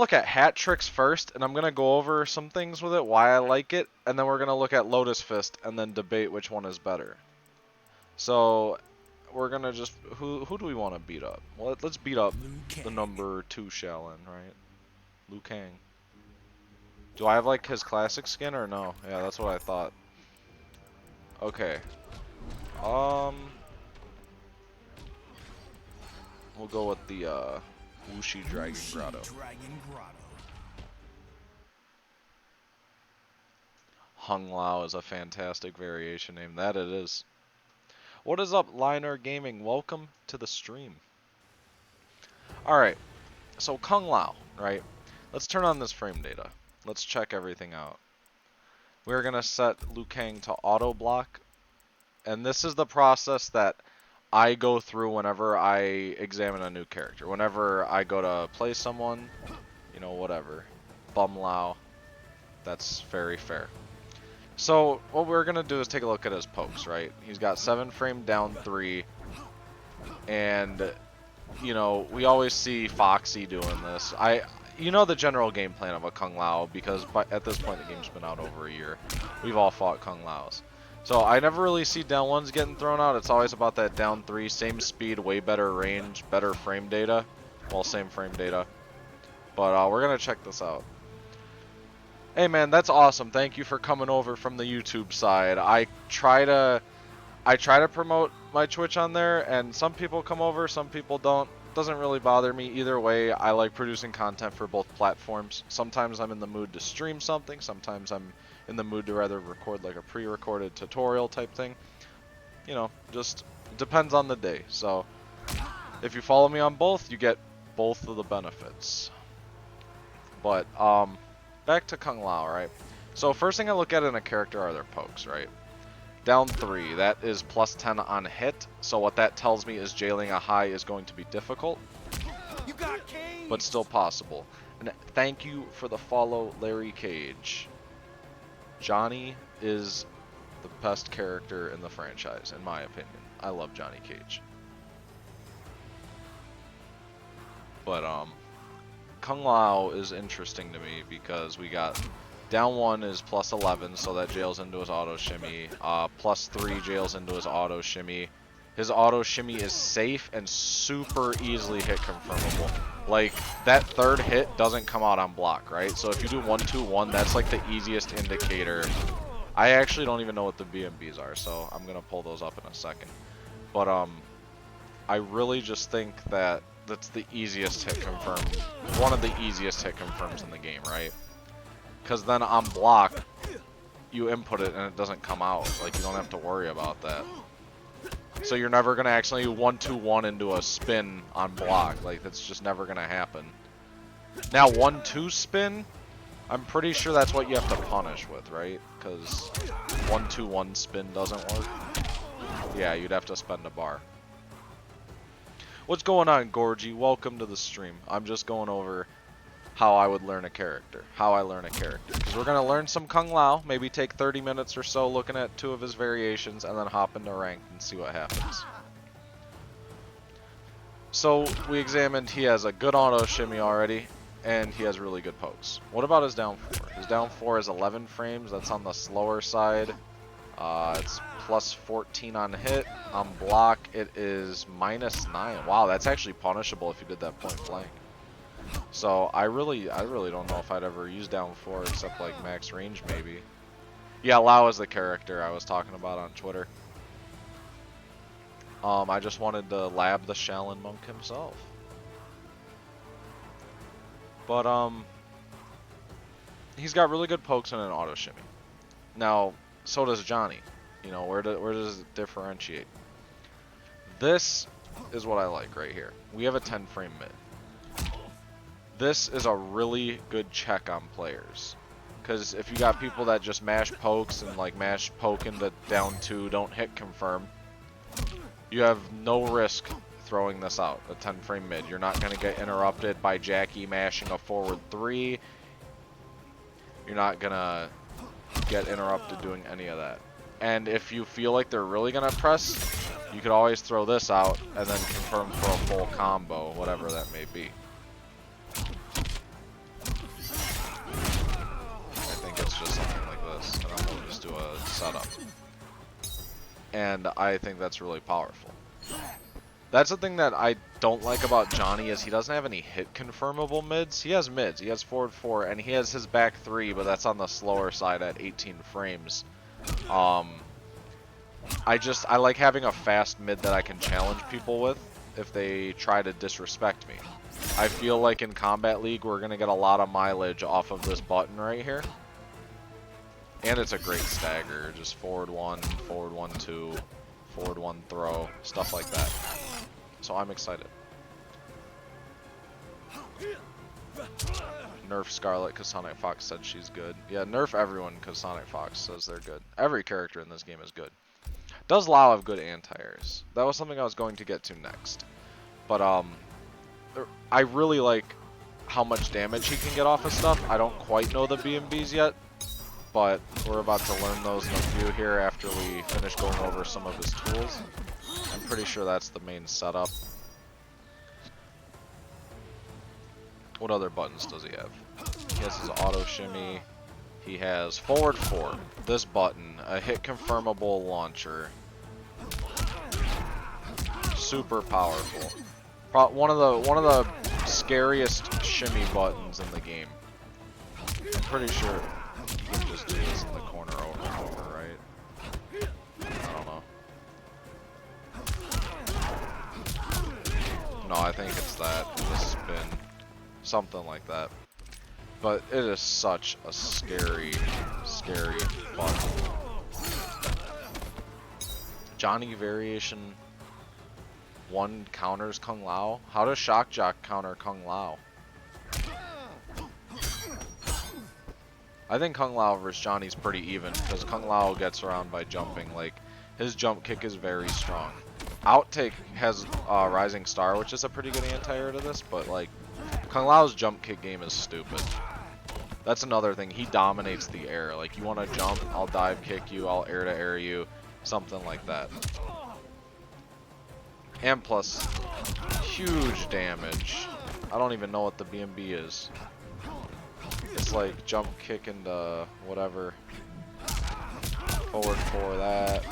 look at hat tricks first, and I'm gonna go over some things with it, why I like it, and then we're gonna look at Lotus Fist, and then debate which one is better. So we're gonna just who do we want to beat up? Well, let's beat up the number 2 Shaolin, right? Liu Kang. Do I have like his classic skin or no? Yeah, that's what I thought. Okay. We'll go with the Wuxi Dragon Grotto. Kung Lao is a fantastic variation name. That it is. What is up, Liner Gaming? Welcome to the stream. Alright, so Kung Lao, right? Let's turn on this frame data. Let's check everything out. We're going to set Liu Kang to auto block. And this is the process that I go through whenever I examine a new character. Whenever I go to play someone, you know, whatever. Bum Lao. That's very fair. So what we're going to do is take a look at his pokes, right? He's got 7 frame down 3. And, you know, we always see Foxy doing this. You know the general game plan of a Kung Lao, because at this point the game's been out over a year. We've all fought Kung Laos. So I never really see down 1s getting thrown out. It's always about that down 3, same speed, way better range, better frame data. Well, same frame data. But we're going to check this out. Hey man, that's awesome. Thank you for coming over from the YouTube side. I try to promote my Twitch on there, and some people come over, some people don't. Doesn't really bother me either way. I like producing content for both platforms. Sometimes I'm in the mood to stream something, sometimes I'm in the mood to rather record like a pre-recorded tutorial type thing. You know, just depends on the day. So if you follow me on both, you get both of the benefits. But back to Kung Lao, right? So first thing I look at in a character are their pokes, right? Down 3, that is plus 10 on hit, so what that tells me is jailing a high is going to be difficult, but still possible. And thank you for the follow, Larry Cage. Johnny is the best character in the franchise, in my opinion. I love Johnny Cage. But Kung Lao is interesting to me because we got down 1 is plus 11, so that jails into his auto shimmy. Plus 3 jails into his auto shimmy. His auto shimmy is safe and super easily hit confirmable. Like, that third hit doesn't come out on block, right? So if you do 1-2-1, that's like the easiest indicator. I actually don't even know what the BMBs are, so I'm going to pull those up in a second. But I really just think that that's the easiest hit confirm. One of the easiest hit confirms in the game, right? Because then on block, you input it and it doesn't come out. Like, you don't have to worry about that. So you're never going to actually 1-2-1 into a spin on block. Like, that's just never going to happen. Now, 1-2 spin, I'm pretty sure that's what you have to punish with, right? Because 1-2-1 spin doesn't work. Yeah, you'd have to spend a bar. What's going on, Gorgie? Welcome to the stream. I'm just going over how I would learn a character. How I learn a character. Because we're going to learn some Kung Lao, maybe take 30 minutes or so looking at 2 of his variations, and then hop into ranked and see what happens. So, we examined he has a good auto shimmy already, and he has really good pokes. What about his down 4? His down 4 is 11 frames, that's on the slower side. It's plus 14 on hit. On block, it is minus 9. Wow, that's actually punishable if you did that point blank. So I really don't know if I'd ever use down 4 except like max range maybe. Yeah, Lao is the character I was talking about on Twitter. I just wanted to lab the Shaolin monk himself. But he's got really good pokes and an auto shimmy. Now, so does Johnny. You know, where does it differentiate? This is what I like right here. We have a 10 frame mid. This is a really good check on players. Because if you got people that just mash pokes and like mash poke into down 2, don't hit confirm, you have no risk throwing this out, a 10 frame mid. You're not going to get interrupted by Jackie mashing a forward 3. You're not going to get interrupted doing any of that. And if you feel like they're really going to press, you could always throw this out and then confirm for a full combo, whatever that may be. setup. And I think that's really powerful. That's the thing that I don't like about Johnny is he doesn't have any hit confirmable mids. He has mids. He has forward 4 and he has his back 3, but that's on the slower side at 18 frames. I like having a fast mid that I can challenge people with if they try to disrespect me. I feel like in Combat League we're going to get a lot of mileage off of this button right here. And it's a great stagger, just forward 1, 2, forward 1 throw, stuff like that. So I'm excited. Nerf Scarlet because Sonic Fox said she's good. Yeah, nerf everyone because Sonic Fox says they're good. Every character in this game is good. Does Lao have good anti-airs? That was something I was going to get to next. But I really like how much damage he can get off of stuff. I don't quite know the BMBs yet, but we're about to learn those in a few here after we finish going over some of his tools. I'm pretty sure that's the main setup. What other buttons does he have? He has his auto shimmy. He has forward 4. This button, a hit confirmable launcher. Super powerful. One of the scariest shimmy buttons in the game. I'm pretty sure you can just do this in the corner over and over, right? I don't know. No, I think it's that. The spin. Something like that. But it is such a scary, scary button. Johnny variation 1 counters Kung Lao. How does Shock Jock counter Kung Lao? I think Kung Lao versus Johnny's pretty even because Kung Lao gets around by jumping. Like, his jump kick is very strong. Outtake has Rising Star, which is a pretty good anti-air to this, but like, Kung Lao's jump kick game is stupid. That's another thing. He dominates the air. Like, you want to jump, I'll dive kick you, I'll air to air you, something like that. And plus, huge damage. I don't even know what the BMB is. It's like jump kick into whatever. Forward 4 that.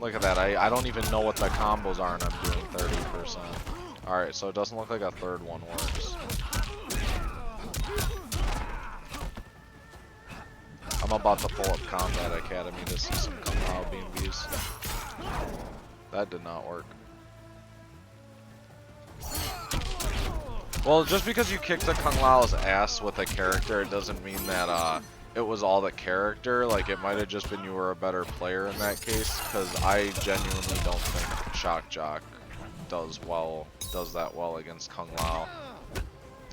Look at that. I don't even know what the combos are and I'm doing 30%. Alright, so it doesn't look like a third one works. I'm about to pull up Combat Academy to see some Kung Lao BMBs. That did not work. Well, just because you kicked a Kung Lao's ass with a character, it doesn't mean that it was all the character. Like, it might have just been you were a better player in that case, because I genuinely don't think Shock Jock does that well against Kung Lao.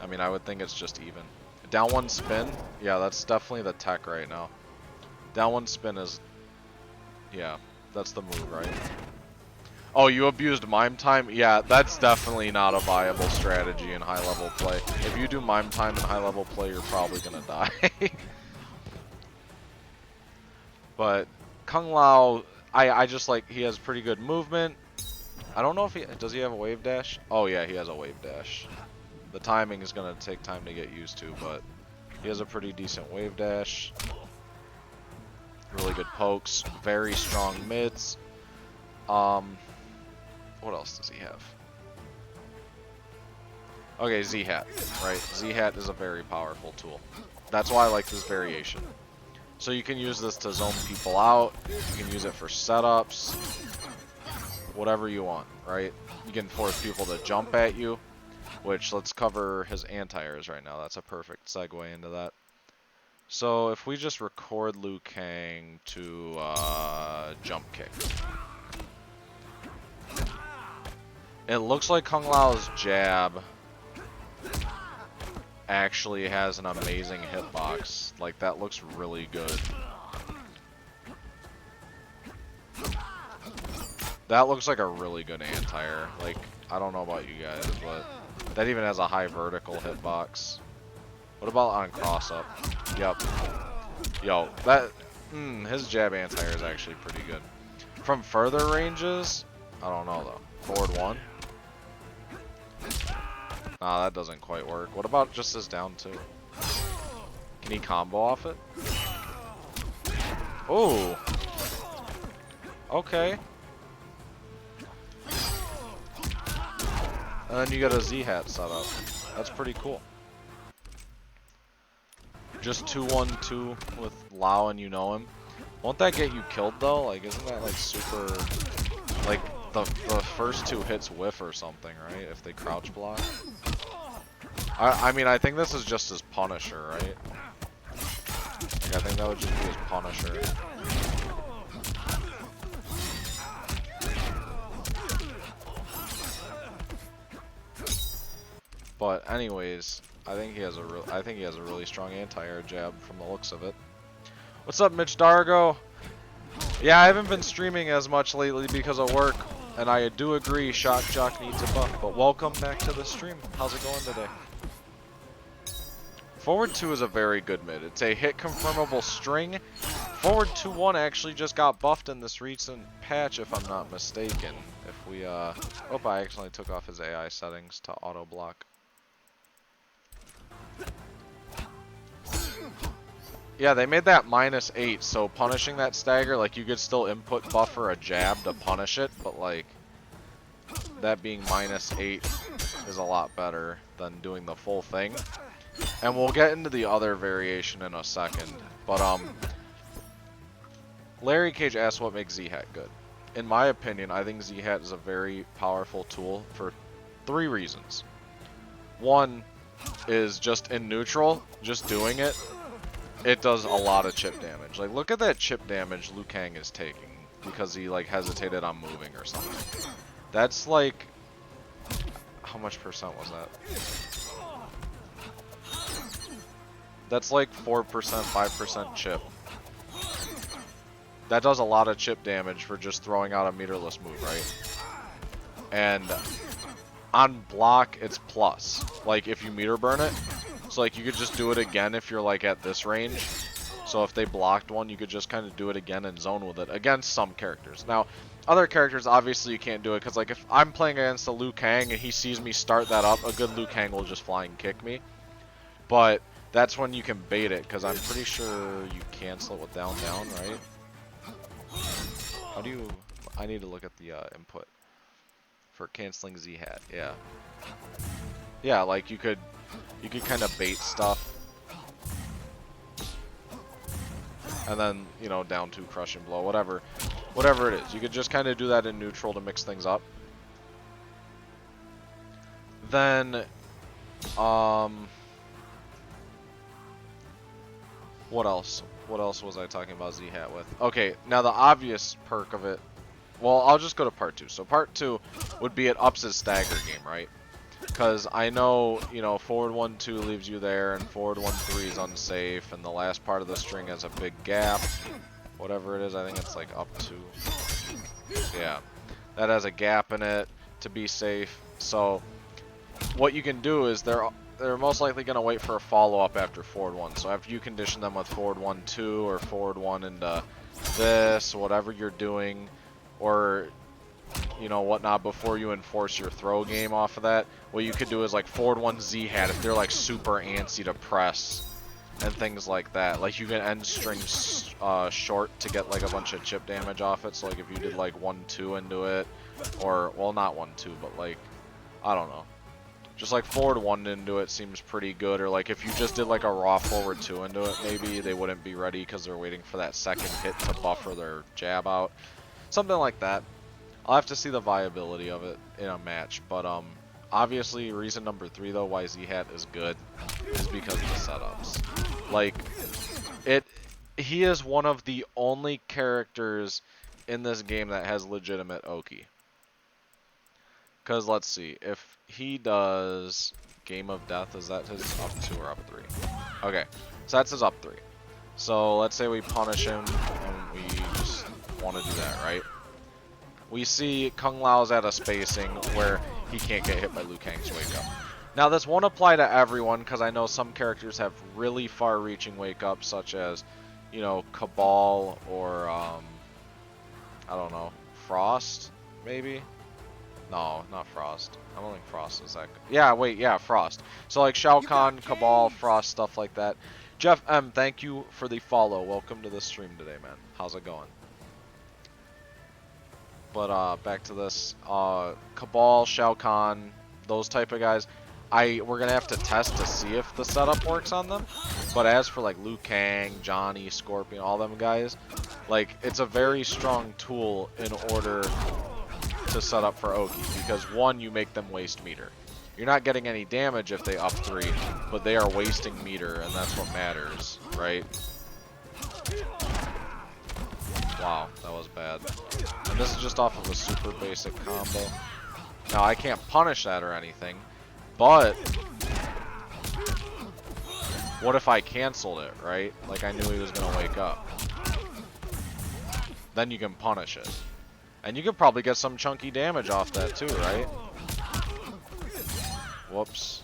I mean, I would think it's just even. Down 1 spin? Yeah, that's definitely the tech right now. Down 1 spin is... Yeah, that's the move, right? Oh, you abused mime time? Yeah, that's definitely not a viable strategy in high level play. If you do mime time in high level play, you're probably gonna die. But Kung Lao, I just like, he has pretty good movement. I don't know if does he have a wave dash? Oh yeah, he has a wave dash. The timing is gonna take time to get used to, but he has a pretty decent wave dash. Really good pokes, very strong mids. What else does he have? Okay, Z-Hat, right? Z-Hat is a very powerful tool. That's why I like this variation. So you can use this to zone people out, you can use it for setups, whatever you want, right? You can force people to jump at you, which, let's cover his anti-airs right now. That's a perfect segue into that. So if we just record Liu Kang to jump kick. It looks like Kung Lao's jab actually has an amazing hitbox. Like, that looks really good. That looks like a really good anti-air. Like, I don't know about you guys, but that even has a high vertical hitbox. What about on cross-up? Yep. Yo, that... his jab anti-air is actually pretty good. From further ranges, I don't know, though. Forward 1? Nah, that doesn't quite work. What about just his down 2? Can he combo off it? Oh. Okay. And then you got a Z-hat set up. That's pretty cool. Just 2-1-2 with Lao and you know him. Won't that get you killed though? Like, isn't that like super... Like, the first 2 hits whiff or something, right? If they crouch block. I mean, I think this is just his Punisher, right? Like, I think that would just be his Punisher. But anyways, I think he has a really strong anti-air jab from the looks of it. What's up, Mitch Dargo? Yeah, I haven't been streaming as much lately because of work, and I do agree Shock Jock needs a buff, but welcome back to the stream. How's it going today? Forward 2 is a very good mid. It's a hit confirmable string. Forward 2-1 actually just got buffed in this recent patch, if I'm not mistaken. If we, oh, I accidentally took off his AI settings to auto block. Yeah, they made that -8, so punishing that stagger, like, you could still input buffer a jab to punish it, but, like, that being -8 is a lot better than doing the full thing. And we'll get into the other variation in a second, but, Larry Cage asked what makes Z-Hat good. In my opinion, I think Z-Hat is a very powerful tool for 3 reasons. One is just in neutral, just doing it. It does a lot of chip damage. Like, look at that chip damage Liu Kang is taking because he, like, hesitated on moving or something. That's, like... How much percent was that? That's, like, 4%, 5% chip. That does a lot of chip damage for just throwing out a meterless move, right? And on block, it's plus. Like, if you meter burn it, so, like, you could just do it again if you're, like, at this range. So if they blocked one, you could just kind of do it again and zone with it against some characters. Now, other characters, obviously, you can't do it. Because, like, if I'm playing against a Liu Kang and he sees me start that up, a good Liu Kang will just flying kick me. But that's when you can bait it. Because I'm pretty sure you cancel it with down, right? How do you... I need to look at the input for canceling Z-Hat. Yeah. Yeah, like, you could kind of bait stuff. And then, you know, down 2, crush and blow, whatever it is. You could just kind of do that in neutral to mix things up. Then, what else? What else was I talking about Z-Hat with? Okay, now the obvious perk of it, well, I'll just go to part 2. So part 2 would be it ups his stagger game, right? Because I know, you know, forward 1-2 leaves you there, and forward 1-3 is unsafe, and the last part of the string has a big gap. Whatever it is, I think it's like up to. Yeah. That has a gap in it to be safe. So, what you can do is they're most likely going to wait for a follow-up after forward 1. So after you condition them with forward 1-2 or forward 1 into this, whatever you're doing, or... you know, whatnot, before you enforce your throw game off of that, what you could do is like forward 1 Z-Hat if they're like super antsy to press and things like that. Like you can end string short to get like a bunch of chip damage off it. So like if you did like 1-2 into it, or well, not 1-2, but like, I don't know, just like forward 1 into it seems pretty good. Or like if you just did like a raw forward 2 into it, maybe they wouldn't be ready because they're waiting for that second hit to buffer their jab out, something like that. I'll have to see the viability of it in a match, but obviously reason number 3 though why Z-Hat is good is because of the setups. Like, he is one of the only characters in this game that has legitimate Oki. Because let's see, if he does Game of Death, is that his up 2 or up 3? Okay, so that's his up 3. So let's say we punish him and we just want to do that, right? We see Kung Lao's at a spacing where he can't get hit by Liu Kang's wake up. Now this won't apply to everyone because I know some characters have really far-reaching wake ups, such as, you know, Cabal or I don't know, Frost maybe. No, not Frost. I don't think Frost is that good. Yeah, wait, yeah, Frost. So like Shao Kahn, Cabal, Frost, stuff like that. Jeff M, thank you for the follow. Welcome to the stream today, man. How's it going? But back to this. Cabal, Shao Kahn, those type of guys. We're gonna have to test to see if the setup works on them. But as for like Liu Kang, Johnny, Scorpion, all them guys, like it's a very strong tool in order to set up for Oki, because one, you make them waste meter. You're not getting any damage if they up 3, but they are wasting meter, and that's what matters, right? Wow, that was bad. And this is just off of a super basic combo. Now, I can't punish that or anything, but what if I canceled it, right? Like I knew he was going to wake up. Then you can punish it. And you could probably get some chunky damage off that too, right? Whoops.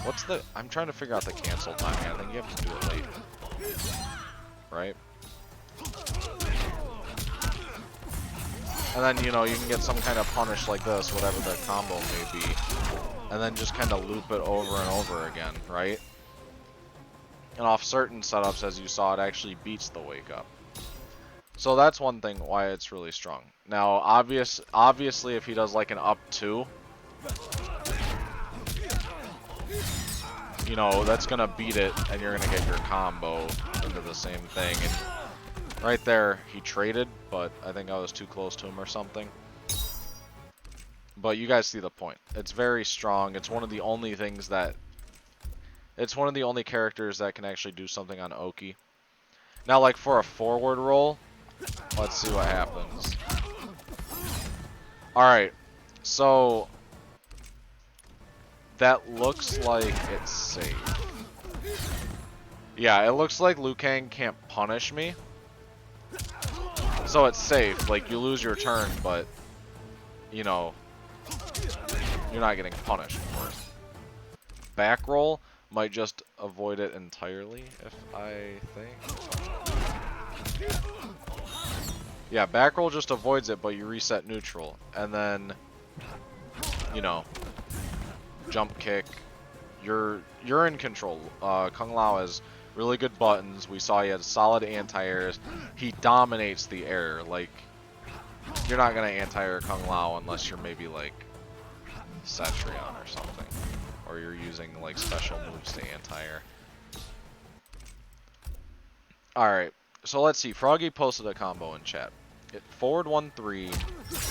What's the... I'm trying to figure out the cancel timing. I think you have to do it late. Right? And then, you know, you can get some kind of punish like this, whatever the combo may be. And then just kind of loop it over and over again, right? And off certain setups, as you saw, it actually beats the wake up. So that's one thing why it's really strong. Now, obviously, if he does like an up 2, you know, that's gonna beat it, and you're gonna get your combo into the same thing. And right there, he traded, but I think I was too close to him or something. But you guys see the point. It's very strong. It's one of the only things that... It's one of the only characters that can actually do something on Oki. Now, like for a forward roll, let's see what happens. Alright, so that looks like it's safe. Yeah, it looks like Liu Kang can't punish me. So it's safe. Like, you lose your turn, but, you know, you're not getting punished for it. Back roll might just avoid it entirely, if I think. Yeah, back roll just avoids it, but you reset neutral. And then, you know, jump kick. You're in control. Kung Lao has really good buttons. We saw he had solid anti-airs. He dominates the air. Like, you're not going to anti-air Kung Lao unless you're maybe like Cetrion or something. Or you're using like special moves to anti-air. Alright, so let's see. Froggy posted a combo in chat. Forward 1-3,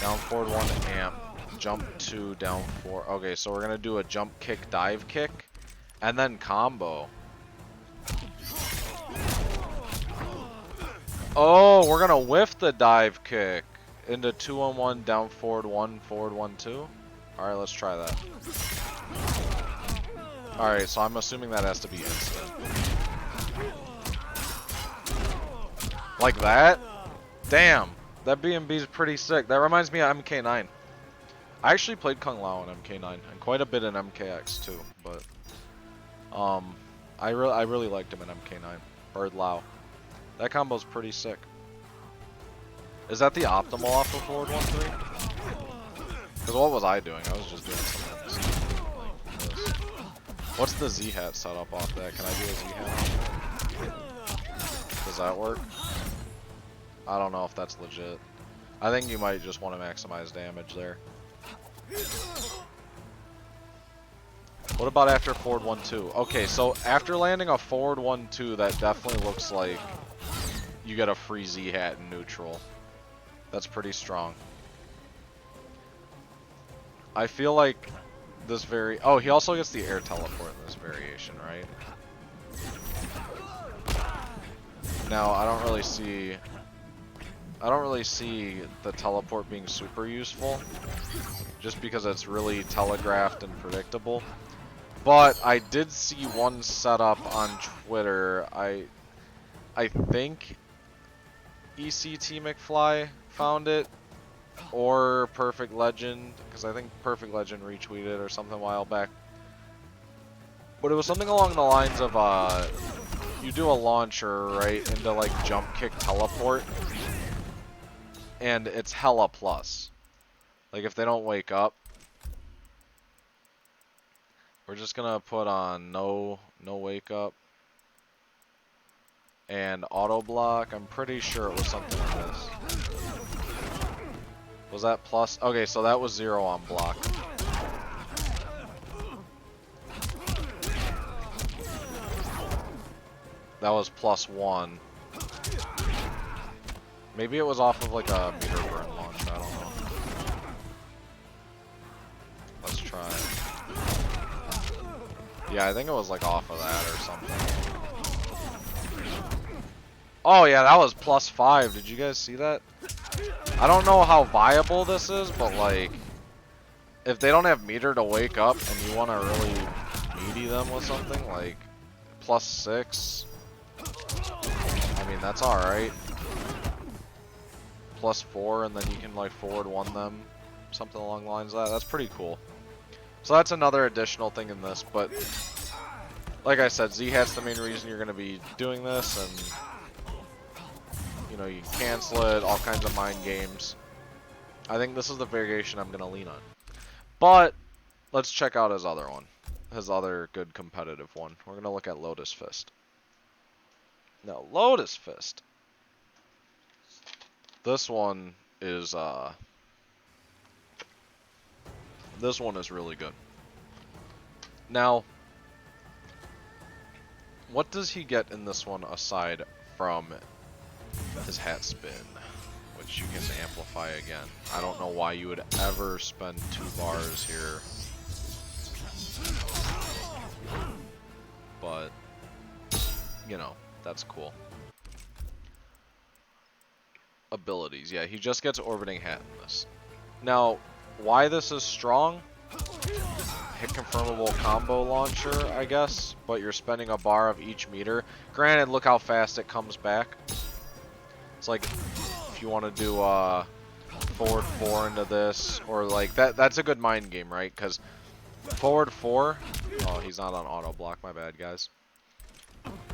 down forward 1 amp, jump 2, down 4. Okay, so we're going to do a jump kick, dive kick, and then combo. Oh, we're going to whiff the dive kick into 2-on-1, down forward 1, forward 1-2. Alright, let's try that. Alright, so I'm assuming that has to be instant. Like that? Damn, that B&B is pretty sick. That reminds me of MK9. I actually played Kung Lao in MK9 and quite a bit in MKX too, but I really liked him in MK9. Bird Lao. That combo's pretty sick. Is that the optimal off of forward 1-3? Because what was I doing? I was just doing something like this. What's the Z-hat setup off that? Can I do a Z-hat off that? Does that work? I don't know if that's legit. I think you might just want to maximize damage there. What about after forward 1-2? Okay, so after landing a forward 1-2, that definitely looks like you get a free Z-hat in neutral. That's pretty strong. I feel like this oh, he also gets the air teleport in this variation, right? Now, I don't really see the teleport being super useful, just because it's really telegraphed and predictable. But I did see one setup on Twitter. I think ECT McFly found it, or Perfect Legend, because I think Perfect Legend retweeted or something a while back. But it was something along the lines of you do a launcher right into like jump kick teleport, and it's hella plus. Like if they don't wake up, We're just gonna put on no wake up and auto block. I'm pretty sure it was something like this. Was that plus? Okay, so that was 0 on block. That was +1. Maybe it was off of like a meter burn launch. I don't know. Let's try. Yeah, I think it was like off of that or something. Oh yeah, that was +5. Did you guys see that? I don't know how viable this is, but like, if they don't have meter to wake up and you want to really meaty them with something like +6, I mean that's all right. +4, and then you can like forward 1 them, something along the lines of that. That's pretty cool. So that's another additional thing in this, but like I said, Z-Hat's the main reason you're going to be doing this, and you know, you can cancel it, all kinds of mind games. I think this is the variation I'm going to lean on. But let's check out his other one, his other good competitive one. We're going to look at Lotus Fist. Now, Lotus Fist. This one is really good. Now, what does he get in this one aside from his hat spin, which you can amplify again? I don't know why you would ever spend 2 bars here, but you know, that's cool. Abilities, yeah, he just gets orbiting hat in this. Now, why this is strong? Hit confirmable combo launcher, I guess, but you're spending a bar of each meter. Granted, look how fast it comes back. It's like if you want to do forward 4 into this, or like that's a good mind game, right? Because forward 4, oh, he's not on auto block, my bad, guys.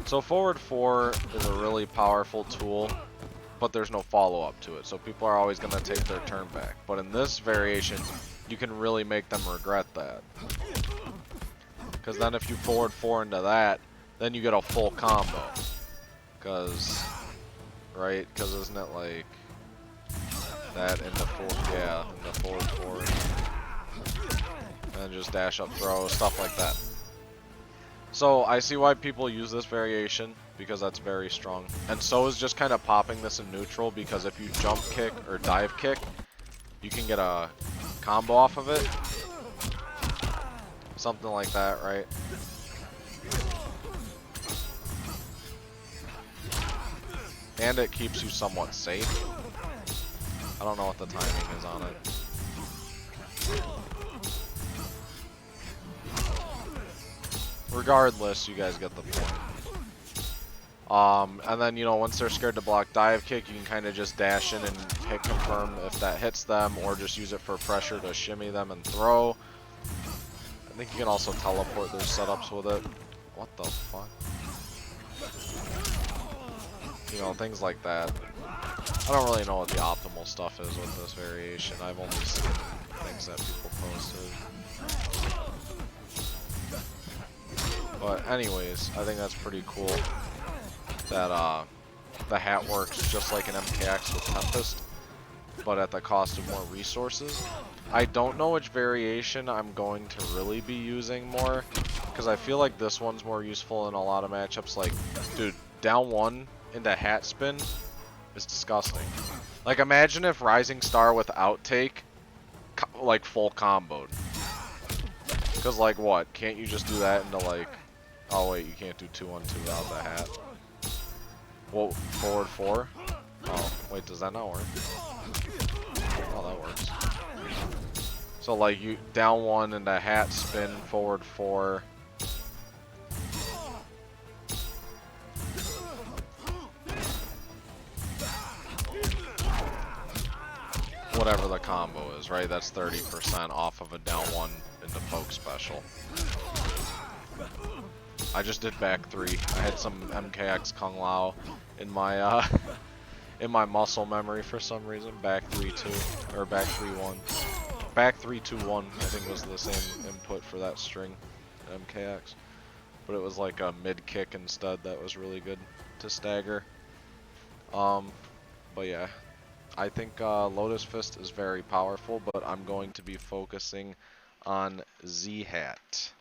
So forward 4 is a really powerful tool, but there's no follow-up to it, so people are always going to take their turn back. But in this variation, you can really make them regret that. Because then if you forward 4 into that, then you get a full combo. Because, right? Because isn't it like that into 4, yeah, into forward 4. And then just dash up throw, stuff like that. So I see why people use this variation, because that's very strong. And so is just kind of popping this in neutral, because if you jump kick or dive kick, you can get a combo off of it. Something like that, right? And it keeps you somewhat safe. I don't know what the timing is on it. Regardless, you guys get the point. And then, you know, once they're scared to block dive kick, you can kind of just dash in and hit confirm if that hits them, or just use it for pressure to shimmy them and throw. I think you can also teleport their setups with it. What the fuck? You know, things like that. I don't really know what the optimal stuff is with this variation. I've only seen things that people posted. But anyways, I think that's pretty cool that the hat works just like an MKX with Tempest, but at the cost of more resources. I don't know which variation I'm going to really be using more, because I feel like this one's more useful in a lot of matchups. Like, dude, down 1 into hat spin is disgusting. Like, imagine if Rising Star without take, like, full comboed. Because, like, what? Can't you just do that into, like... Oh, wait, you can't do 2-on-2 without the hat. Well, forward 4? Oh, wait, does that not work? Oh, that works. So, like, you down 1 into hat spin, forward 4. Whatever the combo is, right? That's 30% off of a down 1 into poke special. I just did back 3. I had some MKX Kung Lao in my in my muscle memory for some reason. Back 3-2 or back 3-1. Back 3-2-1 I think was the same input for that string MKX. But it was like a mid kick instead that was really good to stagger. But yeah, I think Lotus Fist is very powerful, but I'm going to be focusing on Z-Hat.